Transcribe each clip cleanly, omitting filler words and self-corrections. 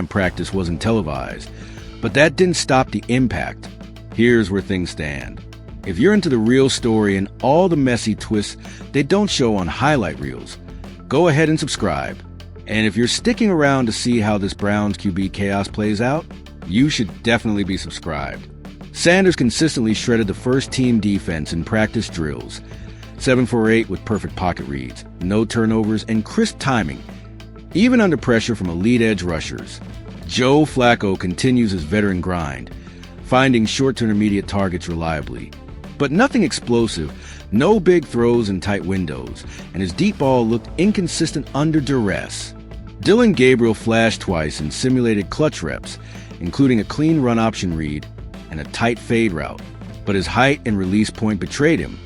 practice wasn't televised, but that didn't stop the impact. Here's where things stand. If you're into the real story and all the messy twists they don't show on highlight reels, go ahead and subscribe. And if you're sticking around to see how this Browns QB chaos plays out, you should definitely be subscribed. Sanders consistently shredded the first-team defense in practice drills, 7 for 8 with perfect pocket reads, no turnovers, and crisp timing, even under pressure from elite edge rushers. Joe Flacco continues his veteran grind, finding short to intermediate targets reliably. But nothing explosive, no big throws in tight windows, and his deep ball looked inconsistent under duress. Dillon Gabriel flashed twice in simulated clutch reps, including a clean run option read and a tight fade route, but his height and release point betrayed him.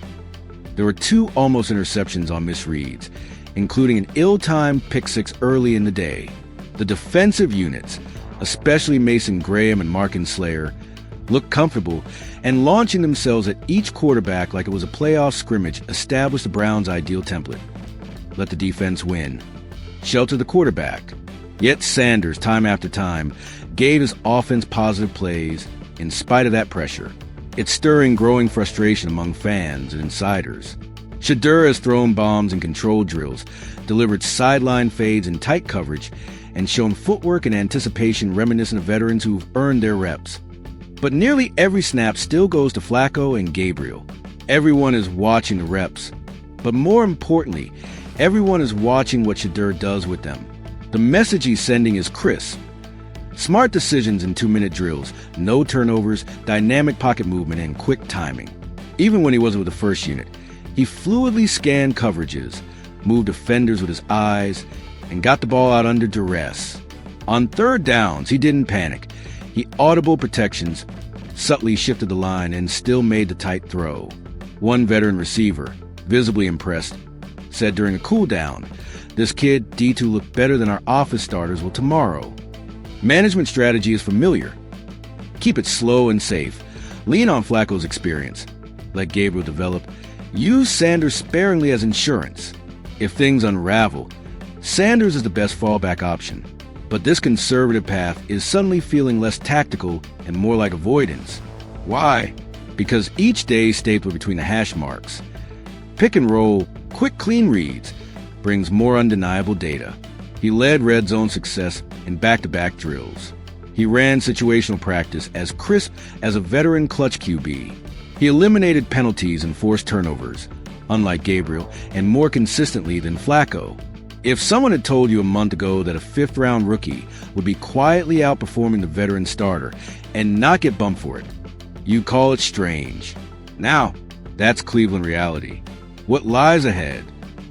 There were 2 almost interceptions on misreads, including an ill-timed pick-six early in the day. The defensive units, especially Mason Graham and Marcus Slayer, looked comfortable and launching themselves at each quarterback like it was a playoff scrimmage established the Browns' ideal template. Let the defense win. Shelter the quarterback. Yet Sanders, time after time, gave his offense positive plays in spite of that pressure. It's stirring growing frustration among fans and insiders. Shedeur has thrown bombs in controlled drills, delivered sideline fades in tight coverage, and shown footwork and anticipation reminiscent of veterans who've earned their reps. But nearly every snap still goes to Flacco and Gabriel. Everyone is watching the reps. But more importantly, everyone is watching what Shedeur does with them. The message he's sending is crisp. Smart decisions in 2-minute drills, no turnovers, dynamic pocket movement, and quick timing. Even when he wasn't with the first unit, he fluidly scanned coverages, moved defenders with his eyes, and got the ball out under duress. On third downs, he didn't panic. He audible protections, subtly shifted the line, and still made the tight throw. One veteran receiver, visibly impressed, said during a cool-down, "This kid, D2, looked better than our office starters will tomorrow." Management strategy is familiar. Keep it slow and safe. Lean on Flacco's experience. Let Gabriel develop. Use Sanders sparingly as insurance. If things unravel, Sanders is the best fallback option. But this conservative path is suddenly feeling less tactical and more like avoidance. Why? Because each day stapled between the hash marks. Pick and roll, quick clean reads, brings more undeniable data. He led red zone success in back-to-back drills. He ran situational practice as crisp as a veteran clutch QB. He eliminated penalties and forced turnovers, unlike Gabriel, and more consistently than Flacco. If someone had told you a month ago that a 5th-round rookie would be quietly outperforming the veteran starter and not get bumped for it, you'd call it strange. Now, that's Cleveland reality. What lies ahead?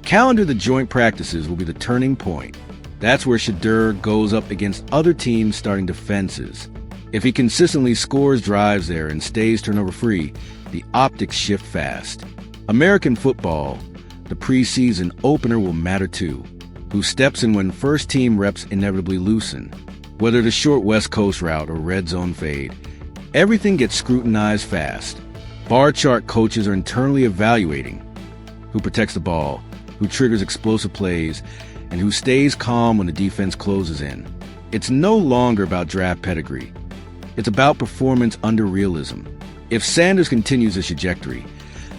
Calendar the joint practices will be the turning point. That's where Shedeur goes up against other teams starting defenses. If he consistently scores drives there and stays turnover-free, the optics shift fast. American football, the preseason opener will matter too. Who steps in when first-team reps inevitably loosen? Whether the short West Coast route or red zone fade, everything gets scrutinized fast. Bar chart coaches are internally evaluating who protects the ball, who triggers explosive plays, and who stays calm when the defense closes in. It's no longer about draft pedigree. It's about performance under realism. If Sanders continues his trajectory,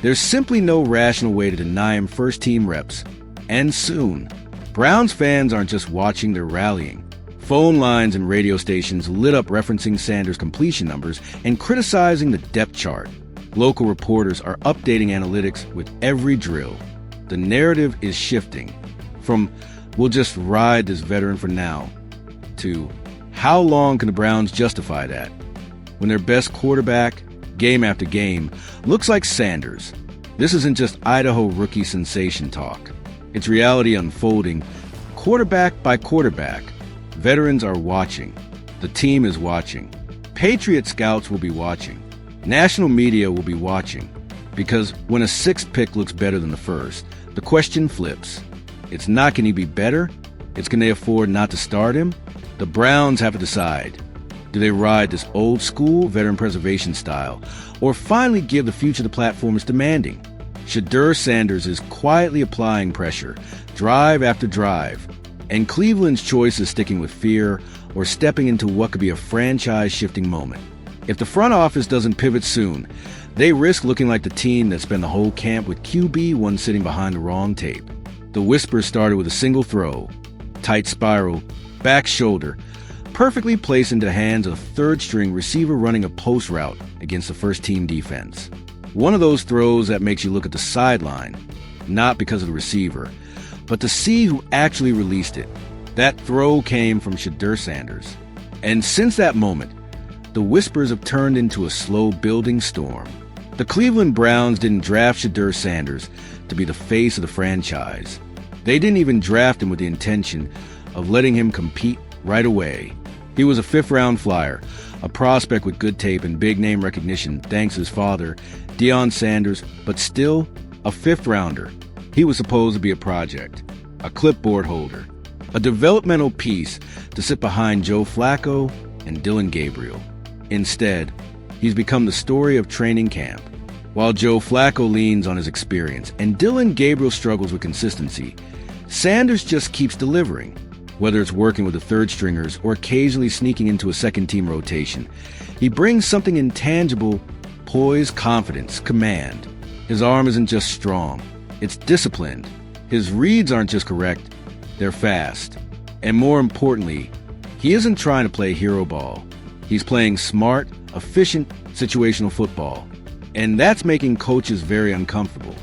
there's simply no rational way to deny him first-team reps. And soon. Browns fans aren't just watching, they're rallying. Phone lines and radio stations lit up referencing Sanders' completion numbers and criticizing the depth chart. Local reporters are updating analytics with every drill. The narrative is shifting from "we'll just ride this veteran for now" to "how long can the Browns justify that?" when their best quarterback, game after game, looks like Sanders. This isn't just Idaho rookie sensation talk. It's reality unfolding, quarterback by quarterback. Veterans are watching. The team is watching. Patriot scouts will be watching. National media will be watching. Because when a 6th pick looks better than the first, the question flips. It's not can he be better, it's can they afford not to start him? The Browns have to decide. Do they ride this old school veteran preservation style, or finally give the future the platform it's demanding? Shedeur Sanders is quietly applying pressure, drive after drive, and Cleveland's choice is sticking with fear, or stepping into what could be a franchise-shifting moment. If the front office doesn't pivot soon, they risk looking like the team that spent the whole camp with QB1 sitting behind the wrong tape. The whispers started with a single throw, tight spiral, back shoulder, perfectly placed into the hands of a third-string receiver running a post route against the first-team defense. One of those throws that makes you look at the sideline, not because of the receiver, but to see who actually released it. That throw came from Shedeur Sanders. And since that moment, the whispers have turned into a slow-building storm. The Cleveland Browns didn't draft Shedeur Sanders to be the face of the franchise. They didn't even draft him with the intention of letting him compete right away. He was a fifth-round flyer, a prospect with good tape and big-name recognition thanks to his father, Deion Sanders, but still a fifth-rounder. He was supposed to be a project, a clipboard holder, a developmental piece to sit behind Joe Flacco and Dillon Gabriel. Instead, he's become the story of training camp. While Joe Flacco leans on his experience and Dillon Gabriel struggles with consistency, Sanders just keeps delivering. Whether it's working with the third stringers or occasionally sneaking into a second-team rotation, he brings something intangible: poise, confidence, command. His arm isn't just strong, it's disciplined. His reads aren't just correct, they're fast. And more importantly, he isn't trying to play hero ball. He's playing smart, efficient, situational football. And that's making coaches very uncomfortable,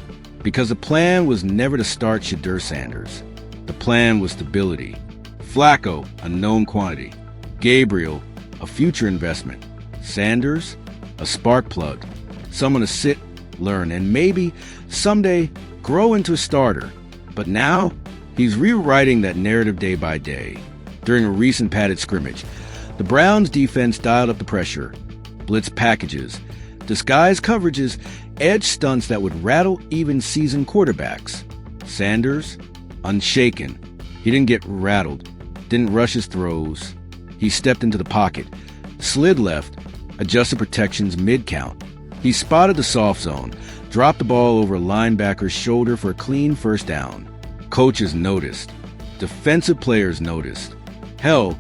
because the plan was never to start Shedeur Sanders. The plan was stability. Flacco, a known quantity. Gabriel, a future investment. Sanders, a spark plug. Someone to sit, learn, and maybe someday grow into a starter. But now, he's rewriting that narrative day by day. During a recent padded scrimmage, the Browns' defense dialed up the pressure, blitz packages, disguise coverages, edge stunts that would rattle even seasoned quarterbacks. Sanders, unshaken. He didn't get rattled, didn't rush his throws. He stepped into the pocket, slid left, adjusted protections mid-count. He spotted the soft zone, dropped the ball over a linebacker's shoulder for a clean first down. Coaches noticed. Defensive players noticed. Hell,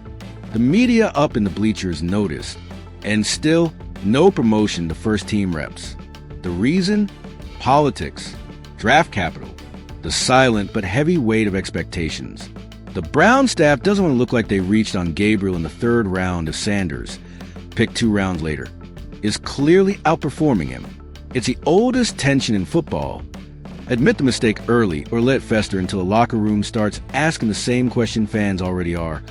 the media up in the bleachers noticed. And still, no promotion to first-team reps. The reason? Politics, draft capital, the silent but heavy weight of expectations. The Brown staff doesn't want to look like they reached on Gabriel in the third round if Sanders, picked 2 rounds later, is clearly outperforming him. It's the oldest tension in football. Admit the mistake early or let it fester until the locker room starts asking the same question fans already are: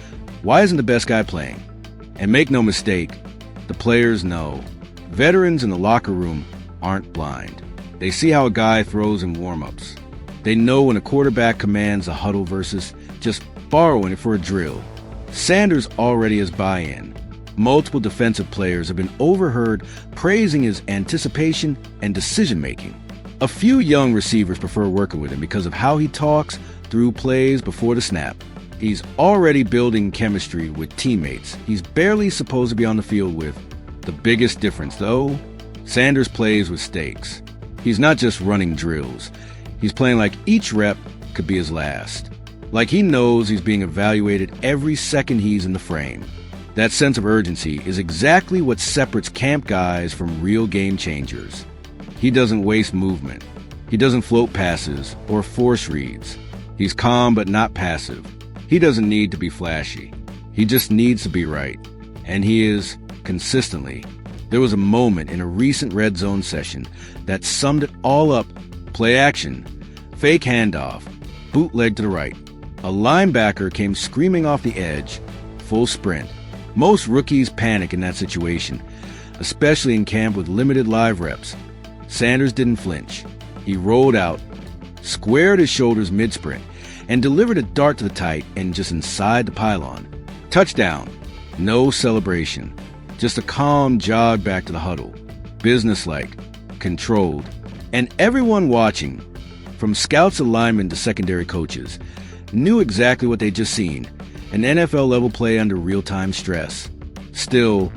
why isn't the best guy playing? And make no mistake, the players know. Veterans in the locker room aren't blind. They see how a guy throws in warm-ups. They know when a quarterback commands a huddle versus just borrowing it for a drill. Sanders already has buy-in. Multiple defensive players have been overheard praising his anticipation and decision-making. A few young receivers prefer working with him because of how he talks through plays before the snap. He's already building chemistry with teammates he's barely supposed to be on the field with. The biggest difference, though, Sanders plays with stakes. He's not just running drills. He's playing like each rep could be his last. Like he knows he's being evaluated every second he's in the frame. That sense of urgency is exactly what separates camp guys from real game changers. He doesn't waste movement. He doesn't float passes or force reads. He's calm but not passive. He doesn't need to be flashy. He just needs to be right. And he is, consistently. There was a moment in a recent red zone session that summed it all up. Play action, fake handoff, bootleg to the right. A linebacker came screaming off the edge, full sprint. Most rookies panic in that situation, especially in camp with limited live reps. Sanders didn't flinch. He rolled out, squared his shoulders mid-sprint, and delivered a dart to the tight end just inside the pylon. Touchdown. No celebration. Just a calm jog back to the huddle. Businesslike, controlled. And everyone watching, from scouts to linemen to secondary coaches, knew exactly what they'd just seen: an NFL-level play under real-time stress. Still,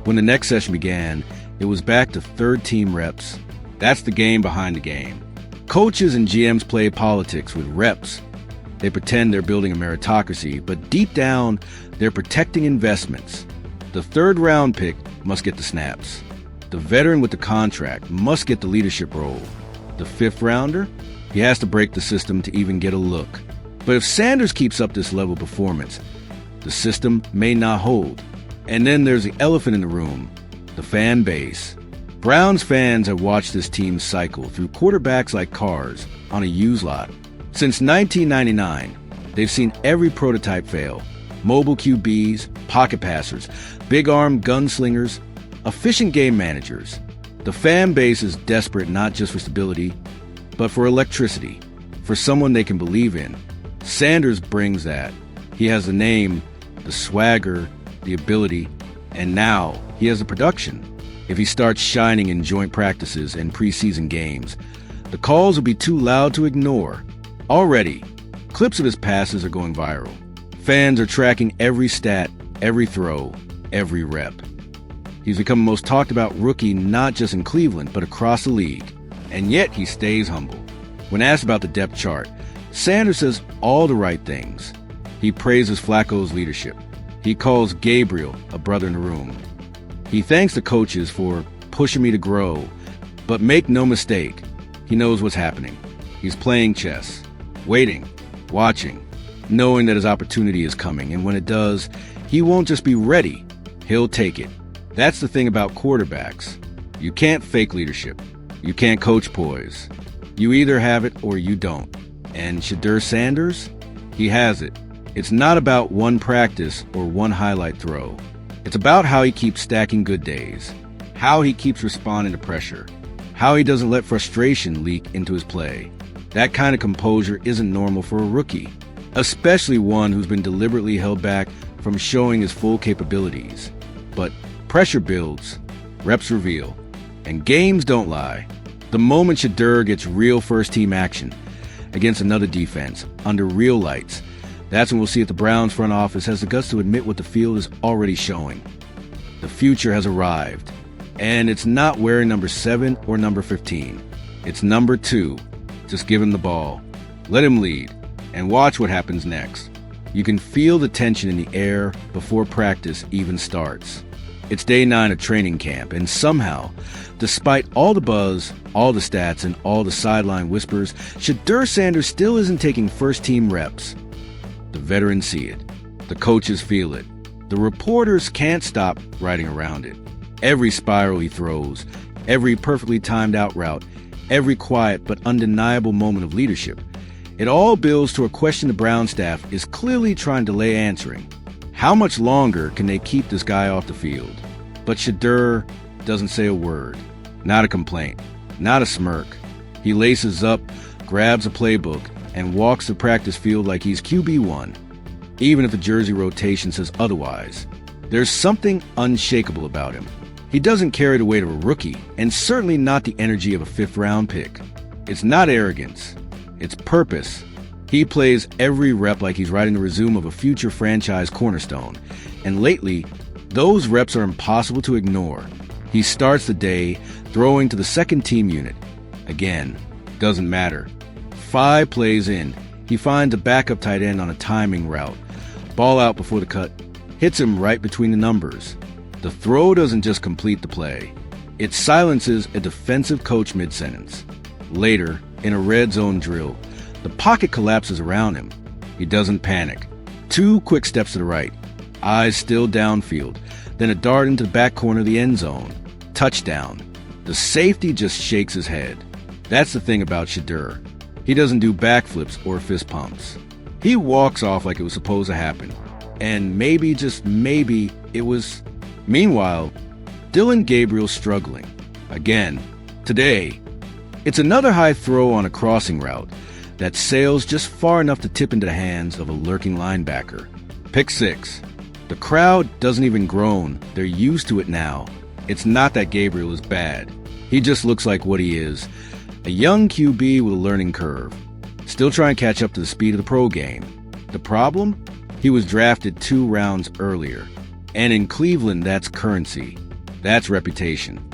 when the next session began, it was back to third-team reps. That's the game behind the game. Coaches and GMs play politics with reps, They pretend they're building a meritocracy, but deep down, they're protecting investments. The third-round pick must get the snaps. The veteran with the contract must get the leadership role. The fifth-rounder, he has to break the system to even get a look. But if Sanders keeps up this level of performance, the system may not hold. And then there's the elephant in the room, the fan base. Browns fans have watched this team cycle through quarterbacks like cars on a used lot. Since 1999, they've seen every prototype fail. Mobile QBs, pocket passers, big-arm gunslingers, efficient game managers. The fan base is desperate not just for stability, but for electricity, for someone they can believe in. Sanders brings that. He has the name, the swagger, the ability, and now he has the production. If he starts shining in joint practices and preseason games, the calls will be too loud to ignore. Already, clips of his passes are going viral. Fans are tracking every stat, every throw, every rep. He's become the most talked about rookie not just in Cleveland, but across the league. And yet he stays humble. When asked about the depth chart, Sanders says all the right things. He praises Flacco's leadership. He calls Gabriel a brother in the room. He thanks the coaches for pushing me to grow. But make no mistake, he knows what's happening. He's playing chess, waiting, watching, knowing that his opportunity is coming. And when it does, he won't just be ready, he'll take it. That's the thing about quarterbacks. You can't fake leadership. You can't coach poise. You either have it or you don't. And Shedeur Sanders, he has it. It's not about one practice or one highlight throw. It's about how he keeps stacking good days, how he keeps responding to pressure, how he doesn't let frustration leak into his play. That kind of composure isn't normal for a rookie, especially one who's been deliberately held back from showing his full capabilities. But pressure builds, reps reveal, and games don't lie. The moment Shedeur gets real first-team action against another defense, under real lights, that's when we'll see if the Browns front office has the guts to admit what the field is already showing. The future has arrived, and it's not wearing number 7 or number 15. It's number 2. Just give him the ball, let him lead, and watch what happens next. You can feel the tension in the air before practice even starts. It's day 9 of training camp, and somehow, despite all the buzz, all the stats, and all the sideline whispers, Shedeur Sanders still isn't taking first-team reps. The veterans see it. The coaches feel it. The reporters can't stop writing around it. Every spiral he throws, every perfectly timed out route, every quiet but undeniable moment of leadership, it all builds to a question the Brown staff is clearly trying to delay answering. How much longer can they keep this guy off the field? But Shedeur doesn't say a word. Not a complaint. Not a smirk. He laces up, grabs a playbook, and walks the practice field like he's QB1, even if the jersey rotation says otherwise. There's something unshakable about him. He doesn't carry the weight of a rookie, and certainly not the energy of a fifth-round pick. It's not arrogance. It's purpose. He plays every rep like he's riding the resume of a future franchise cornerstone, and lately, those reps are impossible to ignore. He starts the day throwing to the second-team unit. Again, doesn't matter. 5 plays in, he finds a backup tight end on a timing route. Ball out before the cut, hits him right between the numbers. The throw doesn't just complete the play. It silences a defensive coach mid-sentence. Later, in a red zone drill, the pocket collapses around him. He doesn't panic. 2 quick steps to the right, eyes still downfield, then a dart into the back corner of the end zone. Touchdown. The safety just shakes his head. That's the thing about Shedeur. He doesn't do backflips or fist pumps. He walks off like it was supposed to happen. And maybe, just maybe, it was. Meanwhile, Dillon Gabriel's struggling. Again. Today. It's another high throw on a crossing route that sails just far enough to tip into the hands of a lurking linebacker. Pick 6. The crowd doesn't even groan. They're used to it now. It's not that Gabriel is bad. He just looks like what he is. A young QB with a learning curve, still trying to catch up to the speed of the pro game. The problem? He was drafted 2 rounds earlier. And in Cleveland, that's currency. That's reputation.